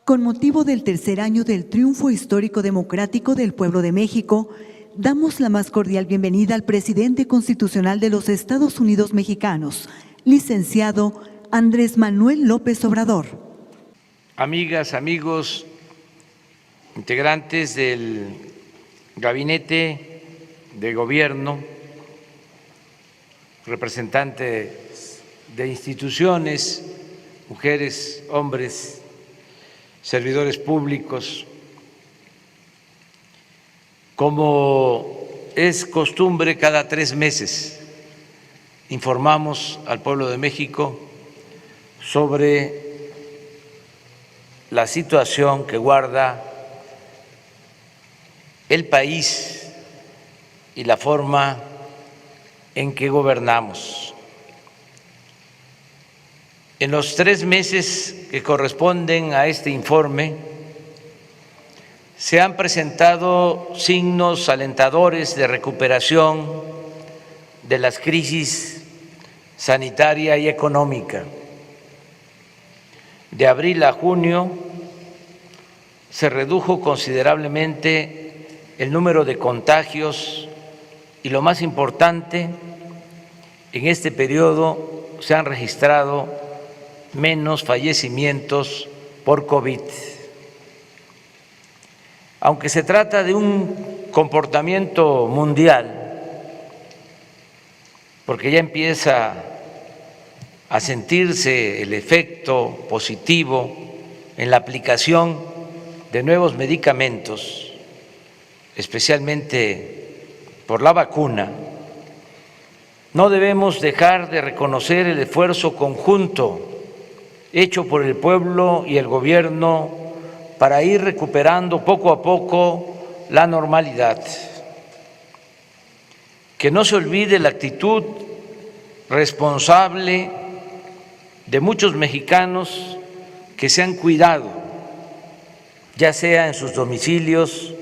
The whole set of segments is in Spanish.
Con motivo del tercer año del triunfo histórico democrático del pueblo de México, damos la más cordial bienvenida al presidente constitucional de los Estados Unidos mexicanos, licenciado Andrés Manuel López Obrador. Amigas, amigos, integrantes del gabinete de gobierno, representantes de instituciones, mujeres, hombres, servidores públicos, como es costumbre, cada 3 meses informamos al pueblo de México sobre la situación que guarda el país y la forma en que gobernamos. En los 3 meses que corresponden a este informe, se han presentado signos alentadores de recuperación de las crisis sanitaria y económica. De abril a junio se redujo considerablemente el número de contagios y, lo más importante, en este periodo se han registrado menos fallecimientos por COVID. Aunque se trata de un comportamiento mundial, porque ya empieza a sentirse el efecto positivo en la aplicación de nuevos medicamentos, especialmente por la vacuna, no debemos dejar de reconocer el esfuerzo conjunto hecho por el pueblo y el gobierno para ir recuperando poco a poco la normalidad. Que no se olvide la actitud responsable de muchos mexicanos que se han cuidado, ya sea en sus domicilios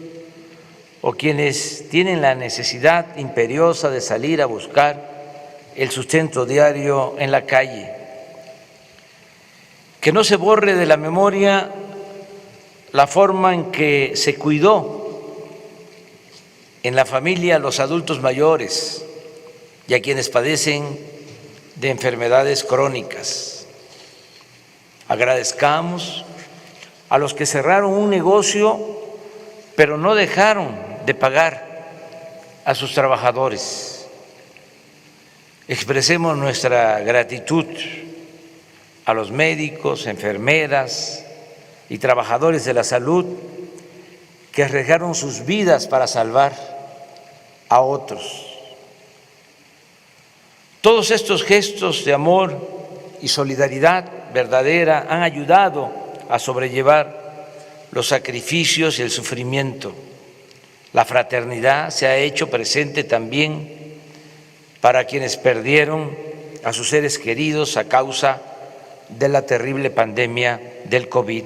o quienes tienen la necesidad imperiosa de salir a buscar el sustento diario en la calle. Que no se borre de la memoria la forma en que se cuidó en la familia a los adultos mayores y a quienes padecen de enfermedades crónicas. Agradezcamos a los que cerraron un negocio pero no dejaron de pagar a sus trabajadores. Expresemos nuestra gratitud a los médicos, enfermeras y trabajadores de la salud que arriesgaron sus vidas para salvar a otros. Todos estos gestos de amor y solidaridad verdadera han ayudado a sobrellevar los sacrificios y el sufrimiento. La fraternidad se ha hecho presente también para quienes perdieron a sus seres queridos a causa de la terrible pandemia del COVID.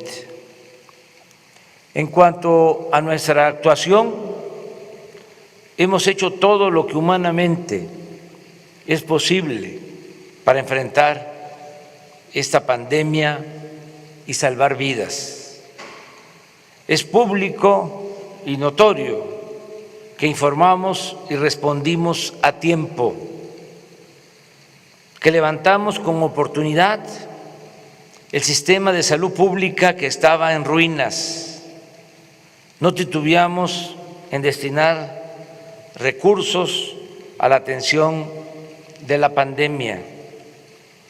En cuanto a nuestra actuación, hemos hecho todo lo que humanamente es posible para enfrentar esta pandemia y salvar vidas. Es público y notorio que informamos y respondimos a tiempo, que levantamos con oportunidad el sistema de salud pública que estaba en ruinas. No titubeamos en destinar recursos a la atención de la pandemia.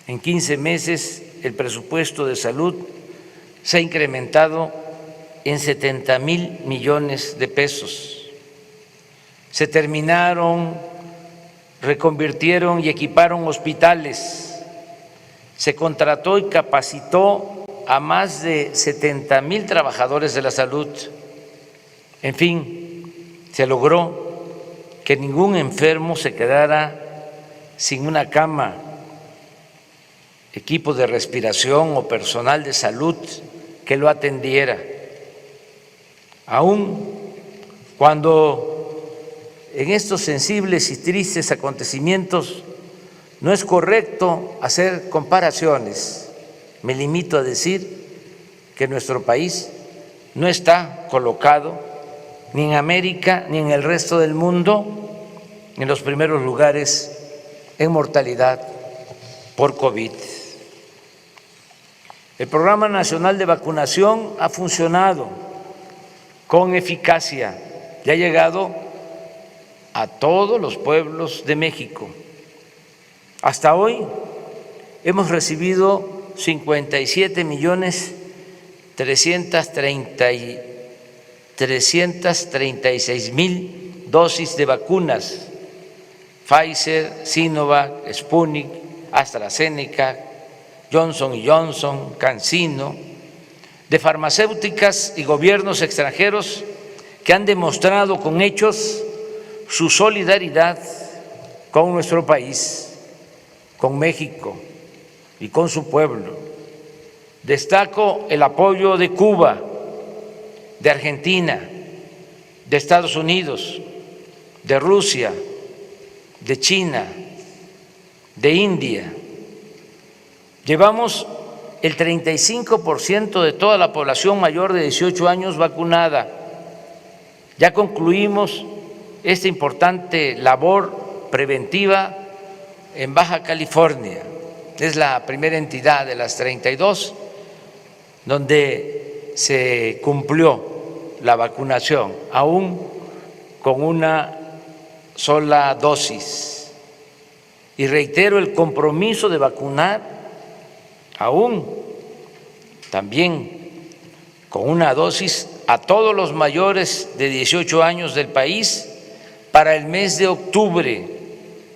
En 15 meses el presupuesto de salud se ha incrementado en 70,000 millones de pesos. Se terminaron, reconvirtieron y equiparon hospitales. Se contrató y capacitó a más de 70,000 trabajadores de la salud. En fin, se logró que ningún enfermo se quedara sin una cama, equipo de respiración o personal de salud que lo atendiera. Aún cuando en estos sensibles y tristes acontecimientos no es correcto hacer comparaciones, me limito a decir que nuestro país no está colocado ni en América ni en el resto del mundo en los primeros lugares en mortalidad por COVID. El Programa Nacional de Vacunación ha funcionado con eficacia y ha llegado a todos los pueblos de México. Hasta hoy hemos recibido 57.336.000 dosis de vacunas Pfizer, Sinovac, Sputnik, AstraZeneca, Johnson & Johnson, CanSino, de farmacéuticas y gobiernos extranjeros que han demostrado con hechos su solidaridad con nuestro país, con México y con su pueblo. Destaco el apoyo de Cuba, de Argentina, de Estados Unidos, de Rusia, de China, de India. Llevamos el 35% de toda la población mayor de 18 años vacunada. Ya concluimos esta importante labor preventiva en Baja California. Es la primera entidad de las 32 donde se cumplió la vacunación, aún con una sola dosis. Y reitero el compromiso de vacunar aún también con una dosis a todos los mayores de 18 años del país para el mes de octubre,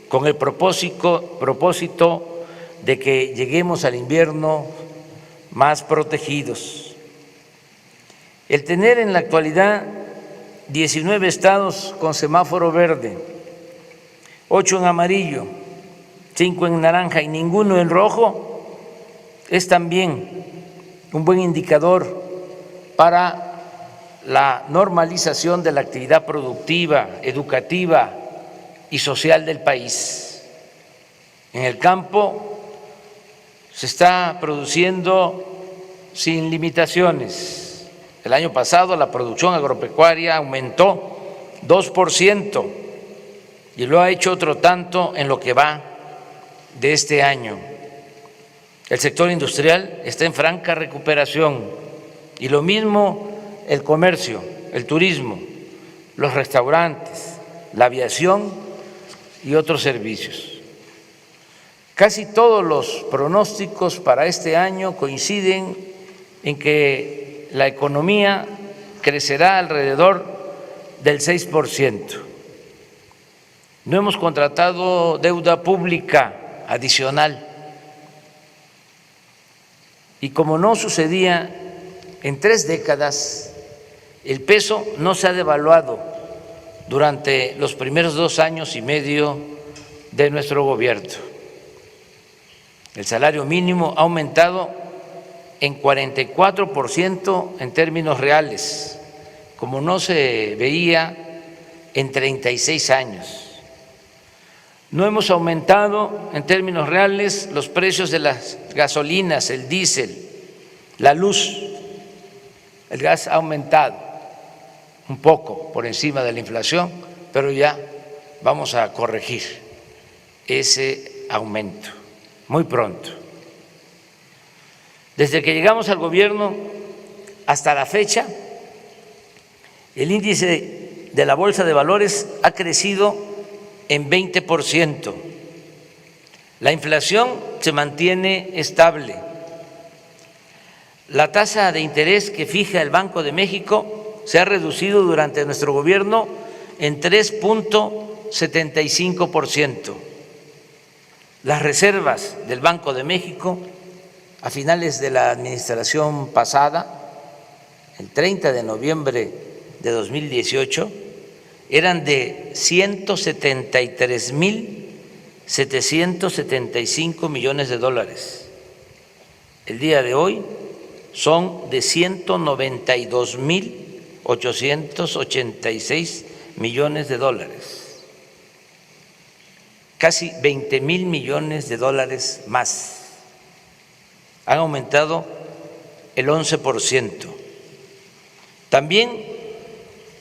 con el propósito de que lleguemos al invierno más protegidos. El tener en la actualidad 19 estados con semáforo verde, 8 en amarillo, 5 en naranja y ninguno en rojo, es también un buen indicador para la normalización de la actividad productiva, educativa y social del país. En el campo se está produciendo sin limitaciones. El año pasado la producción agropecuaria aumentó 2% y lo ha hecho otro tanto en lo que va de este año. El sector industrial está en franca recuperación y lo mismo el comercio, el turismo, los restaurantes, la aviación y otros servicios. Casi todos los pronósticos para este año coinciden en que la economía crecerá alrededor del 6%. No hemos contratado deuda pública adicional y como no sucedía en 3 décadas, el peso no se ha devaluado durante los primeros 2 años y medio de nuestro gobierno. El salario mínimo ha aumentado en 44% en términos reales, como no se veía en 36 años. No hemos aumentado en términos reales los precios de las gasolinas, el diésel, la luz. El gas ha aumentado un poco por encima de la inflación, pero ya vamos a corregir ese aumento muy pronto. Desde que llegamos al gobierno hasta la fecha, el índice de la Bolsa de Valores ha crecido en 20%. La inflación se mantiene estable. La tasa de interés que fija el Banco de México se ha reducido durante nuestro gobierno en 3.75%. Las reservas del Banco de México a finales de la administración pasada, el 30 de noviembre de 2018, eran de 173.775 millones de dólares. El día de hoy son de 192.886 millones de dólares, casi 20.000 millones de dólares más. Han aumentado el 11%. También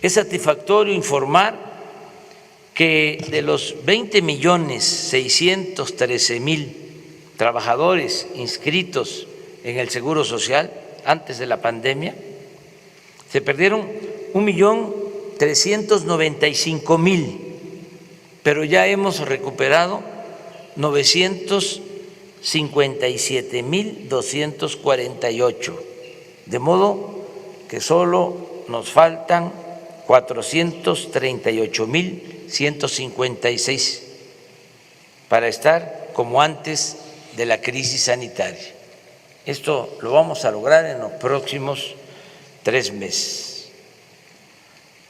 es satisfactorio informar que de los 20.613.000 trabajadores inscritos en el Seguro Social antes de la pandemia, se perdieron 1.395.000, pero ya hemos recuperado 957.248, de modo que solo nos faltan 438.156 para estar como antes de la crisis sanitaria. Esto lo vamos a lograr en los próximos 3 meses.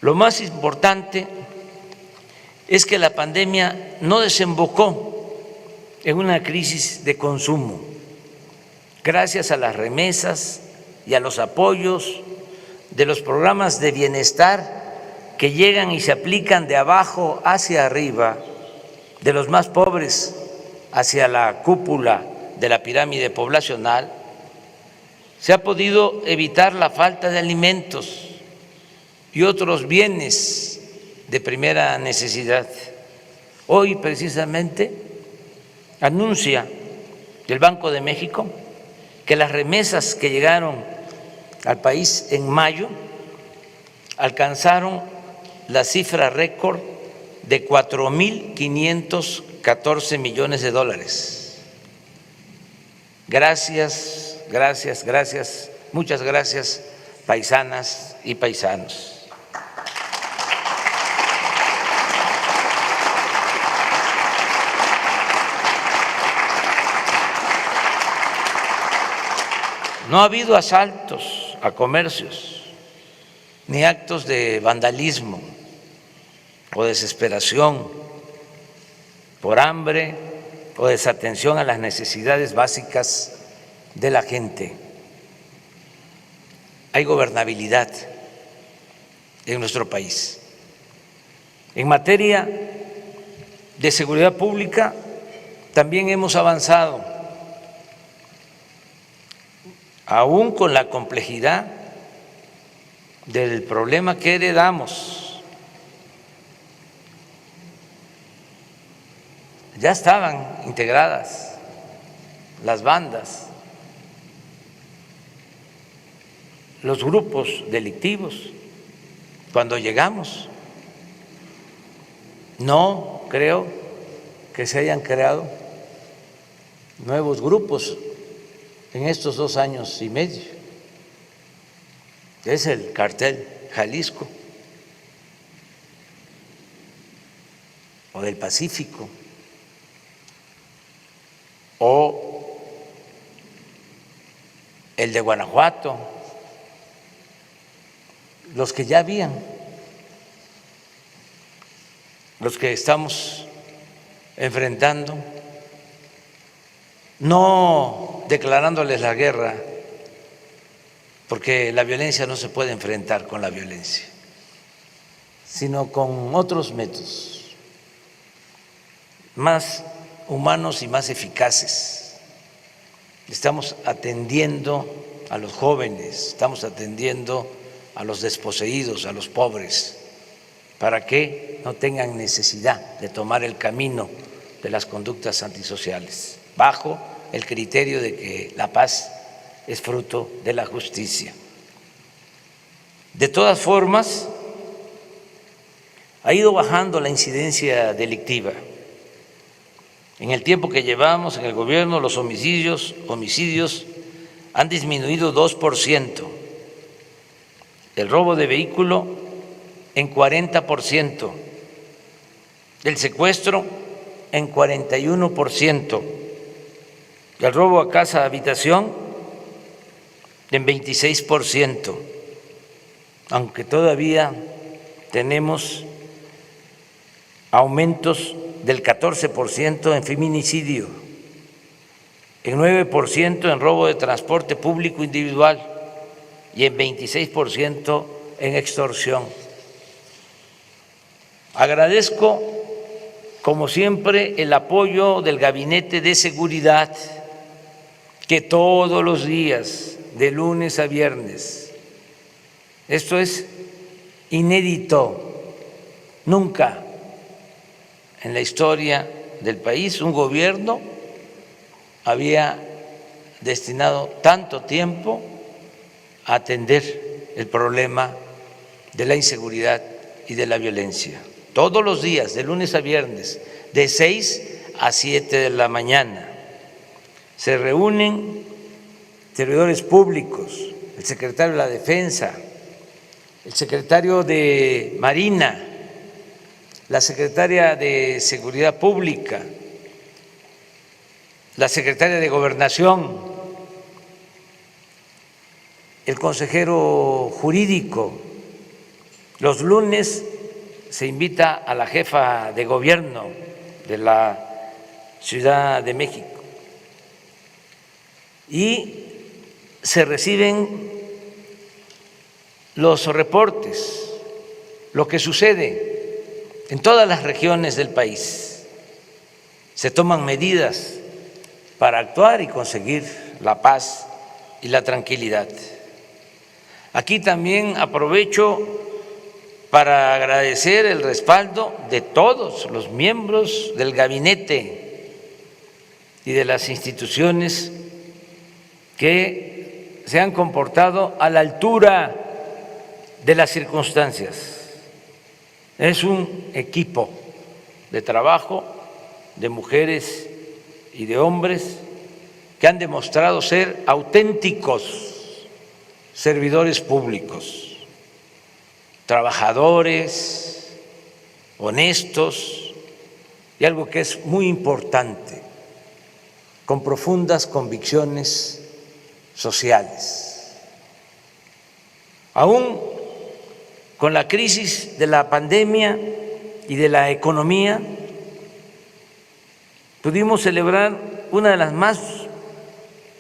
Lo más importante es que la pandemia no desembocó en una crisis de consumo. Gracias a las remesas y a los apoyos de los programas de bienestar que llegan y se aplican de abajo hacia arriba, de los más pobres hacia la cúpula de la pirámide poblacional, se ha podido evitar la falta de alimentos y otros bienes de primera necesidad. Hoy precisamente anuncia el Banco de México que las remesas que llegaron al país en mayo alcanzaron la cifra récord de 4.514 millones de dólares. Gracias, gracias, gracias, muchas gracias, paisanas y paisanos. No ha habido asaltos a comercios, ni actos de vandalismo o desesperación por hambre o desatención a las necesidades básicas de la gente. Hay gobernabilidad en nuestro país. En materia de seguridad pública también hemos avanzado, aún con la complejidad del problema que heredamos. Ya estaban integradas las bandas, los grupos delictivos cuando llegamos. No creo que se hayan creado nuevos grupos en estos 2 años y medio. Es el Cártel Jalisco o del Pacífico o el de Guanajuato, los que ya habían, los que estamos enfrentando, no declarándoles la guerra, porque la violencia no se puede enfrentar con la violencia, sino con otros métodos más humanos y más eficaces. Estamos atendiendo a los jóvenes, estamos atendiendo a los desposeídos, a los pobres, para que no tengan necesidad de tomar el camino de las conductas antisociales, bajo el criterio de que la paz es fruto de la justicia. De todas formas, ha ido bajando la incidencia delictiva. En el tiempo que llevamos en el gobierno, los homicidios han disminuido 2%, el robo de vehículo en 40%, el secuestro en 41%, el robo a casa habitación en 26%, aunque todavía tenemos aumentos del 14% en feminicidio, en 9% en robo de transporte público individual y en 26% en extorsión. Agradezco, como siempre, el apoyo del Gabinete de Seguridad, que todos los días de lunes a viernes. Esto es inédito. Nunca en la historia del país un gobierno había destinado tanto tiempo a atender el problema de la inseguridad y de la violencia. Todos los días, de lunes a viernes, de 6 a 7 de la mañana, se reúnen servidores públicos, el secretario de la Defensa, el secretario de Marina, la secretaria de Seguridad Pública, la secretaria de Gobernación, el consejero jurídico. Los lunes se invita a la jefa de gobierno de la Ciudad de México y se reciben los reportes, lo que sucede en todas las regiones del país. Se toman medidas para actuar y conseguir la paz y la tranquilidad. Aquí también aprovecho para agradecer el respaldo de todos los miembros del gabinete y de las instituciones que se han comportado a la altura de las circunstancias. Es un equipo de trabajo de mujeres y de hombres que han demostrado ser auténticos servidores públicos, trabajadores, honestos y algo que es muy importante, con profundas convicciones sociales. Aún con la crisis de la pandemia y de la economía, pudimos celebrar una de las más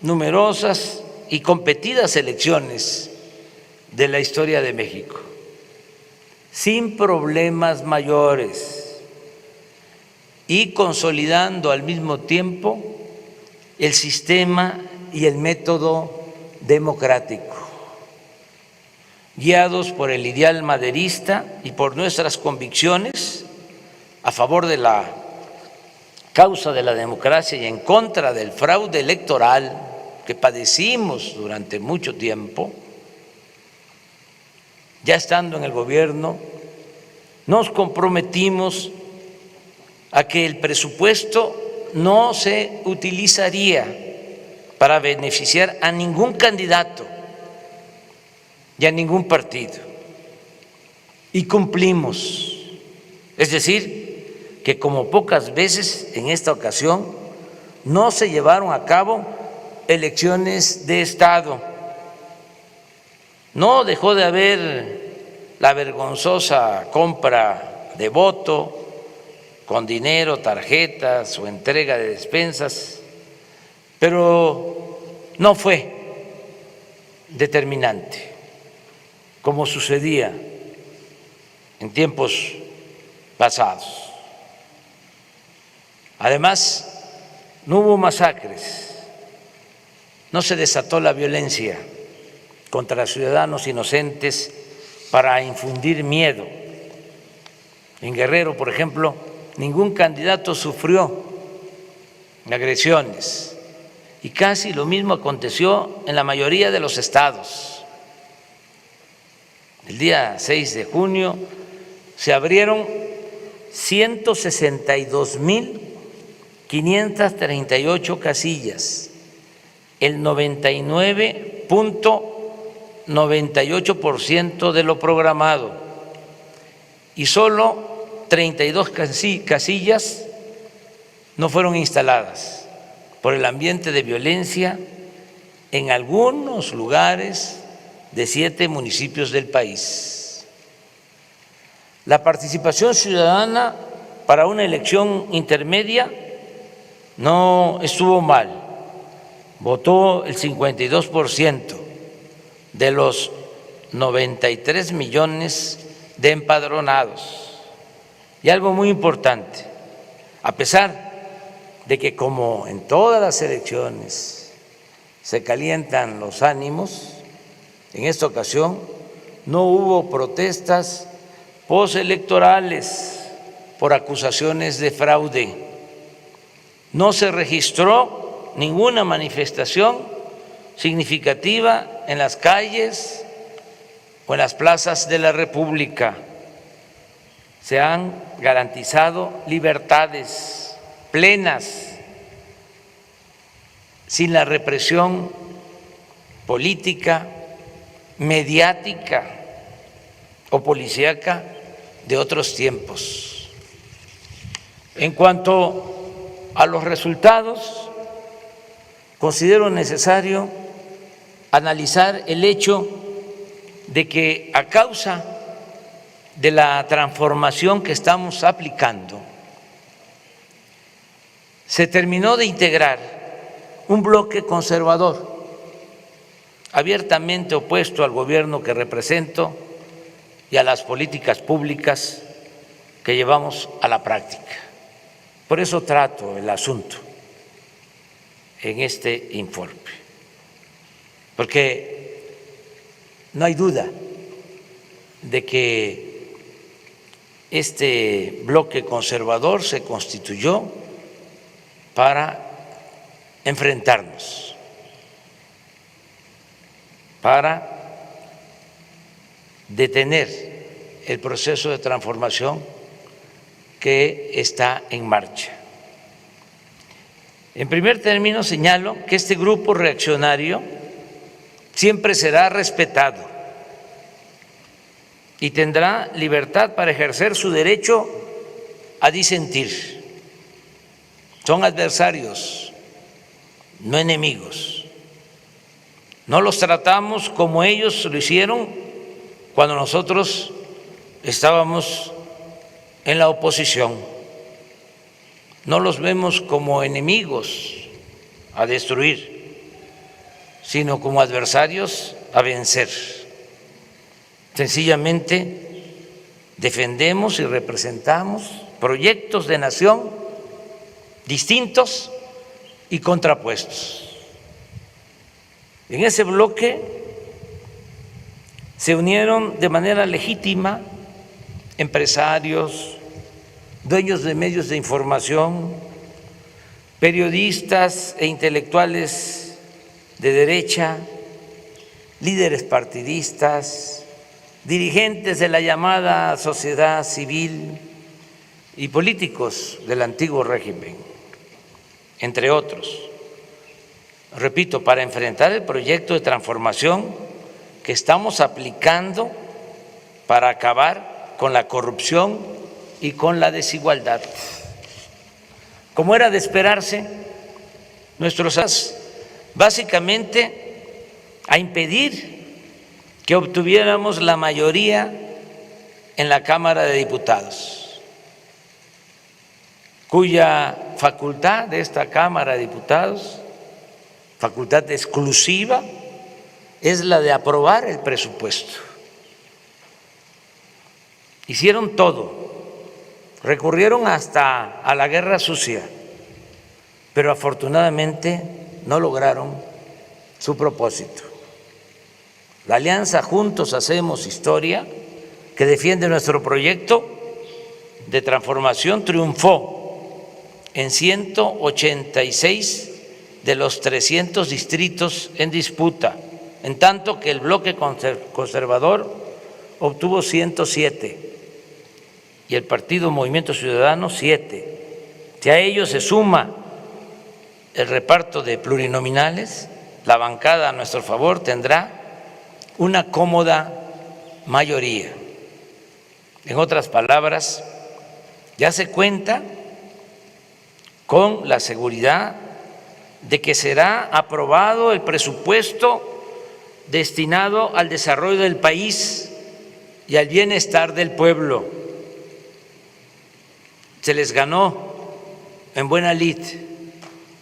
numerosas y competidas elecciones de la historia de México, sin problemas mayores y consolidando al mismo tiempo el sistema y el método democrático, guiados por el ideal maderista y por nuestras convicciones a favor de la causa de la democracia y en contra del fraude electoral que padecimos durante mucho tiempo. Ya estando en el gobierno, nos comprometimos a que el presupuesto no se utilizaría para beneficiar a ningún candidato y a ningún partido. Y cumplimos. Es decir, que como pocas veces en esta ocasión no se llevaron a cabo elecciones de Estado. No dejó de haber la vergonzosa compra de voto con dinero, tarjetas o entrega de despensas, pero no fue determinante, como sucedía en tiempos pasados. Además, no hubo masacres, no se desató la violencia contra ciudadanos inocentes para infundir miedo. En Guerrero, por ejemplo, ningún candidato sufrió agresiones y casi lo mismo aconteció en la mayoría de los estados. El día 6 de junio se abrieron 162,538 casillas, el 99,98% de lo programado, y solo 32 casillas no fueron instaladas por el ambiente de violencia en algunos lugares de 7 municipios del país. La participación ciudadana para una elección intermedia no estuvo mal, votó el 52% de los 93 millones de empadronados. Y algo muy importante, a pesar de que como en todas las elecciones se calientan los ánimos. En esta ocasión no hubo protestas postelectorales por acusaciones de fraude. No se registró ninguna manifestación significativa en las calles o en las plazas de la República. Se han garantizado libertades plenas, sin la represión política, mediática o policíaca de otros tiempos. En cuanto a los resultados, considero necesario analizar el hecho de que a causa de la transformación que estamos aplicando, se terminó de integrar un bloque conservador, abiertamente opuesto al gobierno que represento y a las políticas públicas que llevamos a la práctica. Por eso trato el asunto en este informe, porque no hay duda de que este bloque conservador se constituyó para enfrentarnos, para detener el proceso de transformación que está en marcha. En primer término, señalo que este grupo reaccionario siempre será respetado y tendrá libertad para ejercer su derecho a disentir. Son adversarios, no enemigos. No los tratamos como ellos lo hicieron cuando nosotros estábamos en la oposición. No los vemos como enemigos a destruir, sino como adversarios a vencer. Sencillamente defendemos y representamos proyectos de nación distintos y contrapuestos. En ese bloque se unieron de manera legítima empresarios, dueños de medios de información, periodistas e intelectuales de derecha, líderes partidistas, dirigentes de la llamada sociedad civil y políticos del antiguo régimen, entre otros. Repito, para enfrentar el proyecto de transformación que estamos aplicando para acabar con la corrupción y con la desigualdad. Como era de esperarse, nuestros básicamente a impedir que obtuviéramos la mayoría en la Cámara de Diputados, cuya facultad de esta Cámara de Diputados, facultad exclusiva, es la de aprobar el presupuesto. Hicieron todo, recurrieron hasta a la guerra sucia, pero afortunadamente no lograron su propósito. La alianza Juntos Hacemos Historia, que defiende nuestro proyecto de transformación, triunfó en 186 de los 300 distritos en disputa, en tanto que el bloque conservador obtuvo 107 y el partido Movimiento Ciudadano 7. Si a ello se suma el reparto de plurinominales, la bancada a nuestro favor tendrá una cómoda mayoría. En otras palabras, ya se cuenta con la seguridad de que será aprobado el presupuesto destinado al desarrollo del país y al bienestar del pueblo. Se les ganó en buena lid,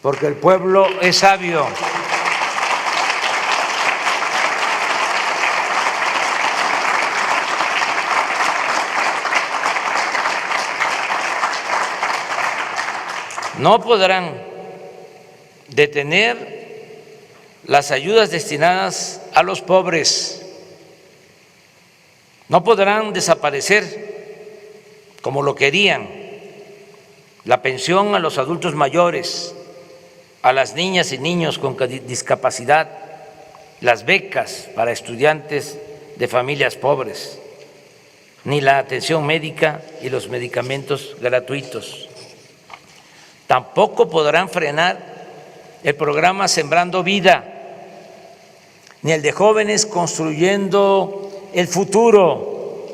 porque el pueblo es sabio. No podrán detener las ayudas destinadas a los pobres. No podrán desaparecer como lo querían la pensión a los adultos mayores, a las niñas y niños con discapacidad, las becas para estudiantes de familias pobres, ni la atención médica y los medicamentos gratuitos. Tampoco podrán frenar el programa Sembrando Vida, ni el de jóvenes construyendo el futuro,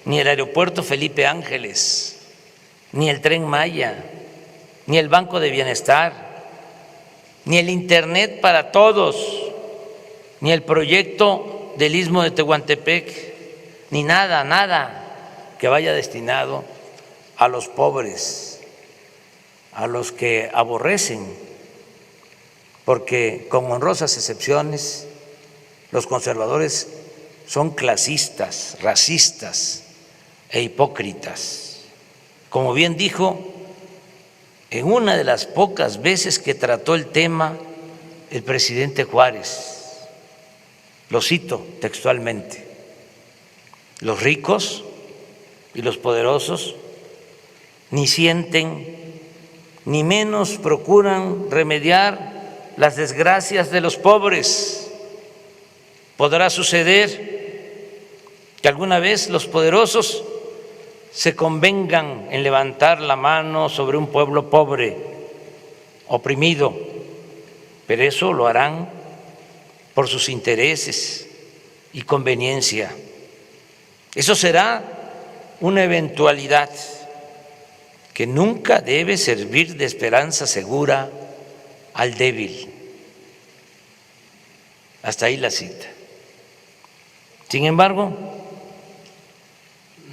ni el aeropuerto Felipe Ángeles, ni el Tren Maya, ni el Banco de Bienestar, ni el Internet para todos, ni el proyecto del Istmo de Tehuantepec, ni nada que vaya destinado a los pobres, a los que aborrecen, porque con honrosas excepciones, los conservadores son clasistas, racistas e hipócritas. Como bien dijo en una de las pocas veces que trató el tema el presidente Juárez, lo cito textualmente: los ricos y los poderosos ni sienten ni menos procuran remediar las desgracias de los pobres. Podrá suceder que alguna vez los poderosos se convengan en levantar la mano sobre un pueblo pobre, oprimido, pero eso lo harán por sus intereses y conveniencia. Eso será una eventualidad que nunca debe servir de esperanza segura al débil. Hasta ahí la cita. Sin embargo,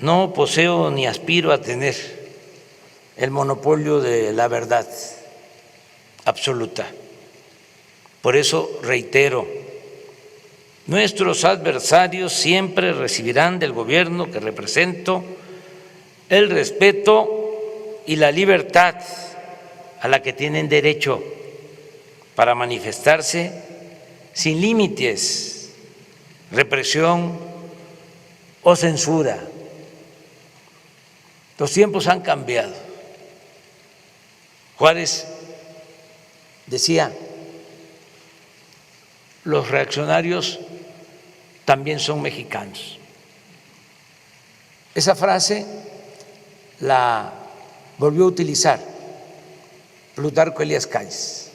no poseo ni aspiro a tener el monopolio de la verdad absoluta. Por eso reitero, nuestros adversarios siempre recibirán del gobierno que represento el respeto y la libertad a la que tienen derecho para manifestarse sin límites, represión o censura. Los tiempos han cambiado. Juárez decía: los reaccionarios también son mexicanos. Esa frase la volvió a utilizar Plutarco Elías Calles.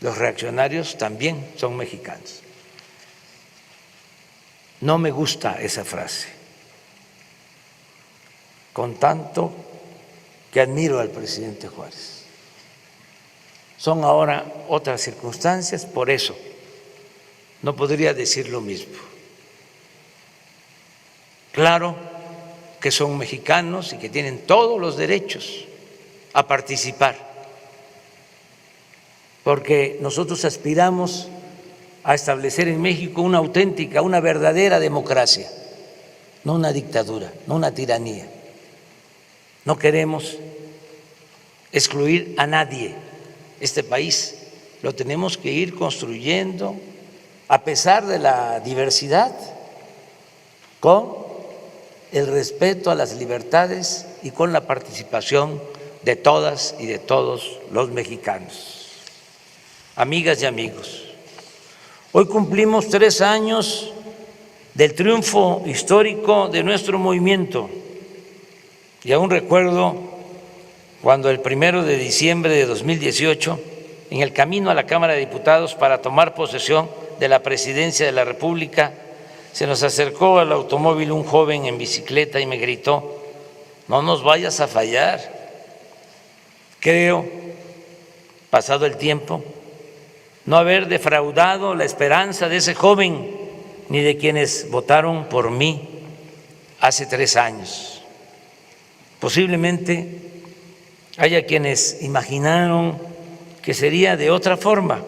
Los reaccionarios también son mexicanos. No me gusta esa frase, con tanto que admiro al presidente Juárez. Son ahora otras circunstancias, por eso no podría decir lo mismo. Claro que son mexicanos y que tienen todos los derechos a participar, porque nosotros aspiramos a establecer en México una auténtica, una verdadera democracia, no una dictadura, no una tiranía. No queremos excluir a nadie. Este país lo tenemos que ir construyendo a pesar de la diversidad, con el respeto a las libertades y con la participación de todas y de todos los mexicanos. Amigas y amigos, hoy cumplimos 3 años del triunfo histórico de nuestro movimiento y aún recuerdo cuando el 1 de diciembre de 2018, en el camino a la Cámara de Diputados para tomar posesión de la presidencia de la República, se nos acercó al automóvil un joven en bicicleta y me gritó: no nos vayas a fallar. Creo, pasado el tiempo, no haber defraudado la esperanza de ese joven ni de quienes votaron por mí hace 3 años. Posiblemente haya quienes imaginaron que sería de otra forma,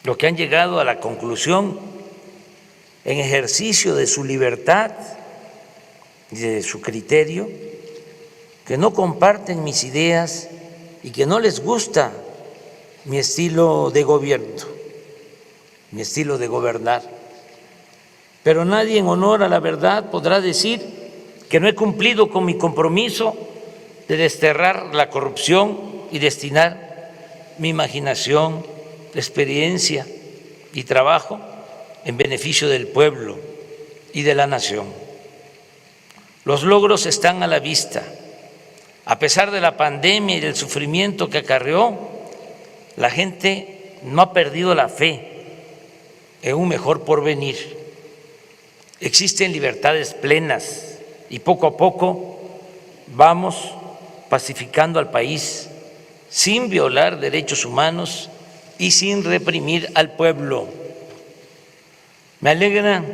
lo que han llegado a la conclusión, en ejercicio de su libertad y de su criterio, que no comparten mis ideas y que no les gusta mi estilo de gobierno, mi estilo de gobernar. Pero nadie en honor a la verdad podrá decir que no he cumplido con mi compromiso de desterrar la corrupción y destinar mi imaginación, experiencia y trabajo en beneficio del pueblo y de la nación. Los logros están a la vista. A pesar de la pandemia y del sufrimiento que acarreó, la gente no ha perdido la fe en un mejor porvenir. Existen libertades plenas y poco a poco vamos pacificando al país sin violar derechos humanos y sin reprimir al pueblo. Me alegra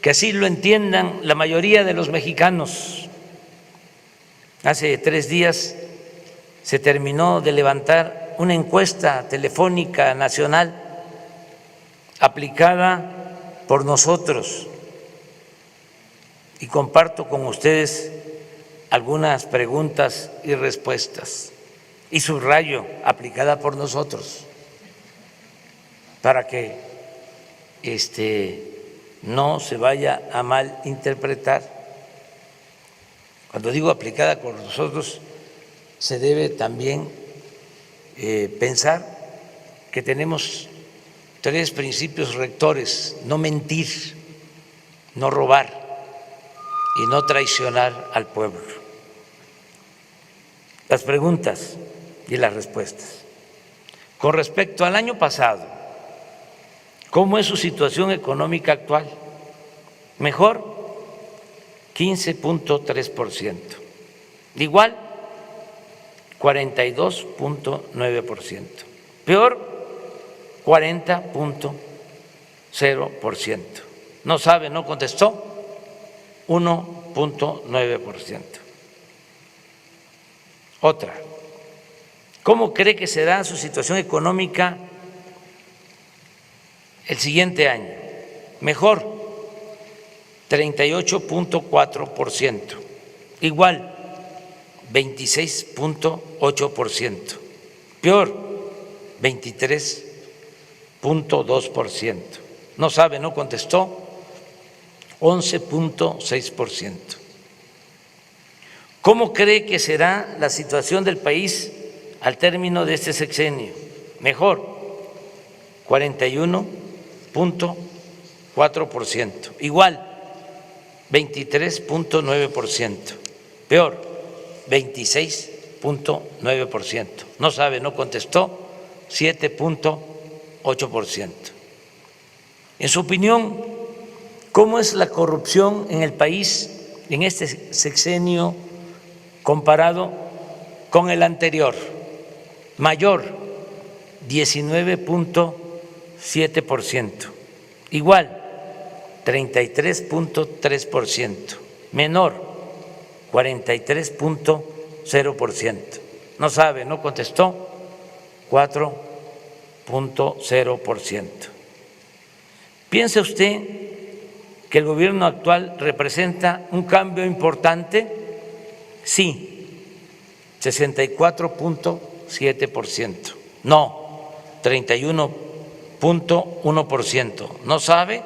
que así lo entiendan la mayoría de los mexicanos. Hace 3 días se terminó de levantar una encuesta telefónica nacional aplicada por nosotros y comparto con ustedes algunas preguntas y respuestas y subrayo aplicada por nosotros para que no se vaya a malinterpretar. Cuando digo aplicada por nosotros, se debe también pensar que tenemos 3 principios rectores: no mentir, no robar y no traicionar al pueblo. Las preguntas y las respuestas. Con respecto al año pasado, ¿cómo es su situación económica actual? Mejor, 15.3%. Igual, 42.9%. Peor, 40.0%. No sabe, no contestó, 1.9%. Otra, ¿cómo cree que será su situación económica el siguiente año? Mejor, 38.4%. Igual, 26.8%. Peor, 23.2%. No sabe, no contestó, 11.6%. ¿Cómo cree que será la situación del país al término de este sexenio? Mejor, 41.4%. Igual, 23.9%. Peor, 26.9%. No sabe, no contestó, 7.8%. En su opinión, ¿cómo es la corrupción en el país en este sexenio comparado con el anterior? Mayor, 19.7%. Igual, 33.3%. Menor, 43.0%. No sabe, no contestó, 4.0%. ¿Piensa usted que el gobierno actual representa un cambio importante? Sí, 64.7%. No, 31.1%. No sabe,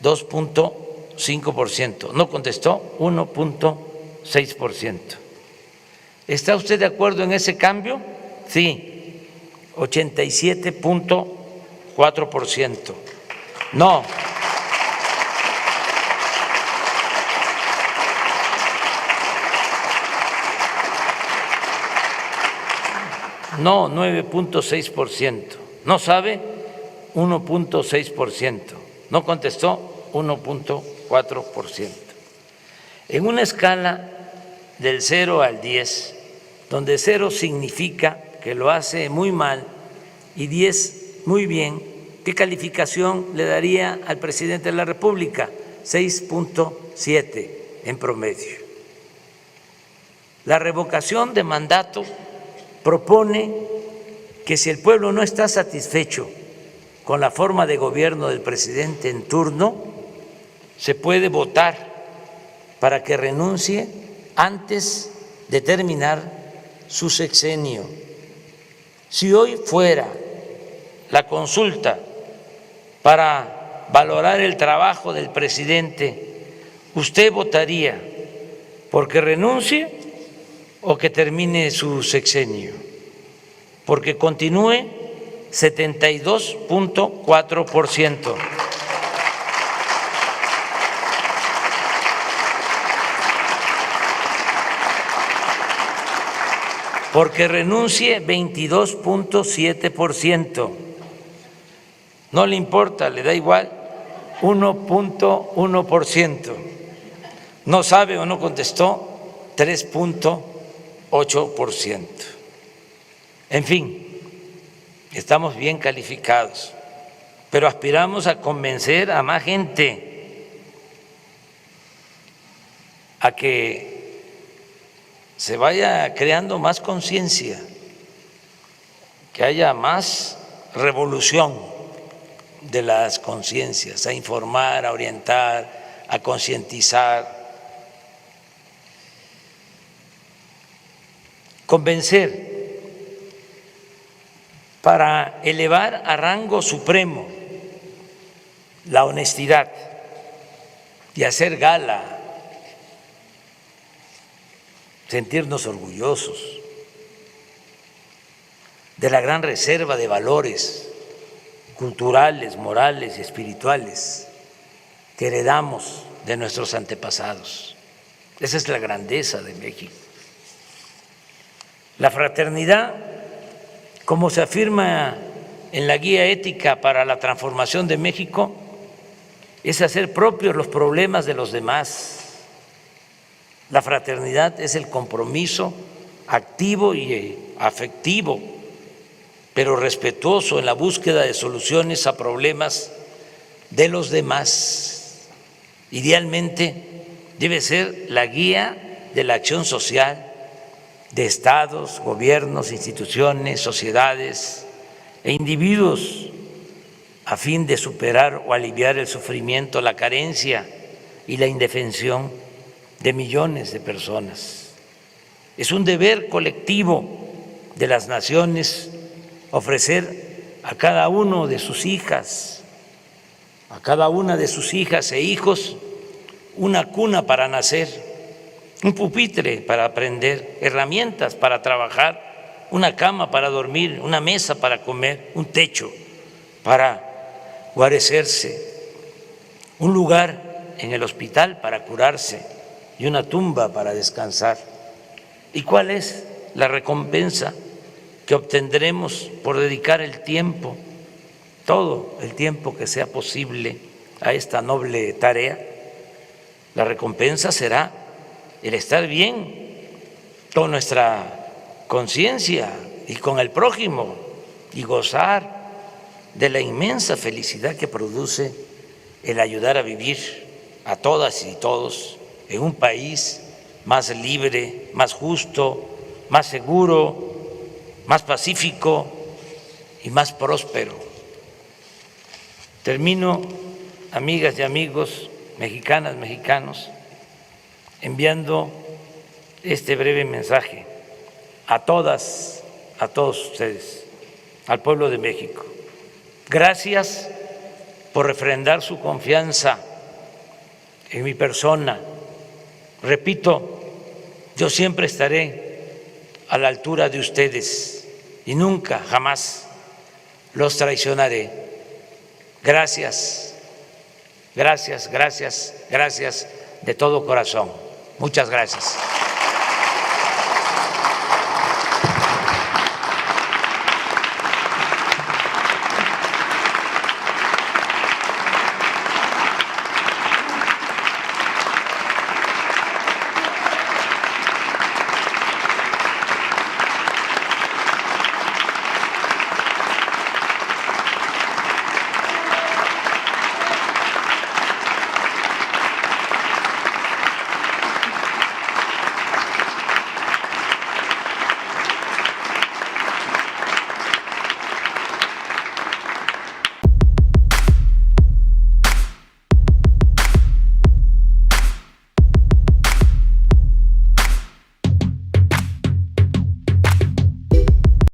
2.5%. No contestó, 1.6%. ¿Está usted de acuerdo en ese cambio? Sí, 87.4%. No. No, 9.6%. No sabe, 1.6%. No contestó, 1.4%. En una escala del 0 al 10, donde 0 significa que lo hace muy mal y 10 muy bien, ¿qué calificación le daría al presidente de la República? 6.7 en promedio. La revocación de mandato propone que si el pueblo no está satisfecho con la forma de gobierno del presidente en turno, se puede votar para que renuncie antes de terminar su sexenio. Si hoy fuera la consulta para valorar el trabajo del presidente, ¿usted votaría porque renuncie o que termine su sexenio? Porque continúe 72.4%. Porque renuncie 22.7%. No le importa, le da igual 1.1%. No sabe o no contestó 3.8%. En fin, estamos bien calificados, pero aspiramos a convencer a más gente a que se vaya creando más conciencia, que haya más revolución de las conciencias, a informar, a orientar, a concientizar, convencer para elevar a rango supremo la honestidad y hacer gala, sentirnos orgullosos de la gran reserva de valores culturales, morales y espirituales que heredamos de nuestros antepasados. Esa es la grandeza de México. La fraternidad, como se afirma en la Guía Ética para la Transformación de México, es hacer propios los problemas de los demás. La fraternidad es el compromiso activo y afectivo, pero respetuoso en la búsqueda de soluciones a problemas de los demás. Idealmente debe ser la guía de la acción social de estados, gobiernos, instituciones, sociedades e individuos a fin de superar o aliviar el sufrimiento, la carencia y la indefensión de millones de personas. Es un deber colectivo de las naciones ofrecer a cada uno de sus hijas, a cada una de sus hijas e hijos, una cuna para nacer, un pupitre para aprender, herramientas para trabajar, una cama para dormir, una mesa para comer, un techo para guarecerse, un lugar en el hospital para curarse y una tumba para descansar. ¿Y cuál es la recompensa que obtendremos por dedicar el tiempo, todo el tiempo que sea posible, a esta noble tarea? La recompensa será el estar bien con nuestra conciencia y con el prójimo y gozar de la inmensa felicidad que produce el ayudar a vivir a todas y todos en un país más libre, más justo, más seguro, más pacífico y más próspero. Termino, amigas y amigos, mexicanas, mexicanos, enviando este breve mensaje a todas, a todos ustedes, al pueblo de México. Gracias por refrendar su confianza en mi persona. Repito, yo siempre estaré a la altura de ustedes y nunca, jamás los traicionaré. Gracias, gracias, gracias, gracias de todo corazón. Muchas gracias.